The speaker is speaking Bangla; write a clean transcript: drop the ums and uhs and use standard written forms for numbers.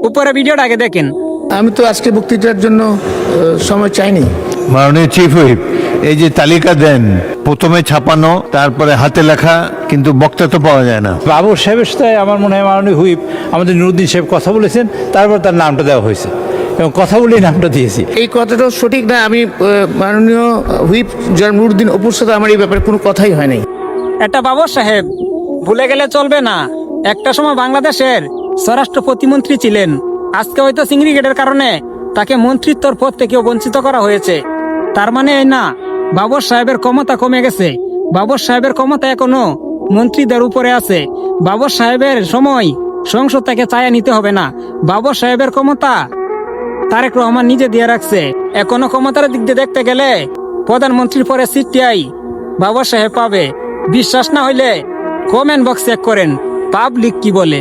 উপরে ভিডিওটা আগে দেখেন। আমি তো আজকে বক্তৃতার জন্য সময় চাইনি। মাননীয় চিফ হুইপ, এই যে তালিকা দেন, প্রথমে ছাপানো, তারপরে হাতে লেখা, কিন্তু বক্তা তো পাওয়া যায় না। বাবর সাহেবের সাথে আমার মনে হয় মাননীয় হুইপ আমাদের নুরুদ্দিন সাহেব কথা বলেছেন, তারপর তার নামটা দেওয়া হয়েছে এবং কথা বলেই নামটা দিয়েছি। এই কথাটা সঠিক না। আমি মাননীয় হুইপ জনাব নুরুদ্দিন অপুর সাথে আমার এই ব্যাপারে কোনো কথাই হয় নাই। এটা বাবর সাহেব, ভুলে গেলে চলবে না। একটা সময় বাংলাদেশের স্বরাষ্ট্র প্রতিমন্ত্রী ছিলেন। আজকে হয়তো চিংড়ি গেটের কারণে তাকে মন্ত্রিত্বর পদ থেকেও বঞ্চিত করা হয়েছে। তার মানে এই না বাবর সাহেবের ক্ষমতা কমে গেছে। বাবর সাহেবের ক্ষমতা এখনো মন্ত্রীদের উপরে আছে। বাবর সাহেবের সময় সংসদ থেকে চায়া নিতে হবে না। বাবর সাহেবের ক্ষমতা তারেক রহমান নিজে দিয়ে রাখছে। এখনো ক্ষমতার দিক দিয়ে দেখতে গেলে প্রধানমন্ত্রীর পরে সিটিআই বাবর সাহেব পাবে। বিশ্বাস না হইলে কমেন্ট বক্স চেক করেন পাবলিক কি বলে।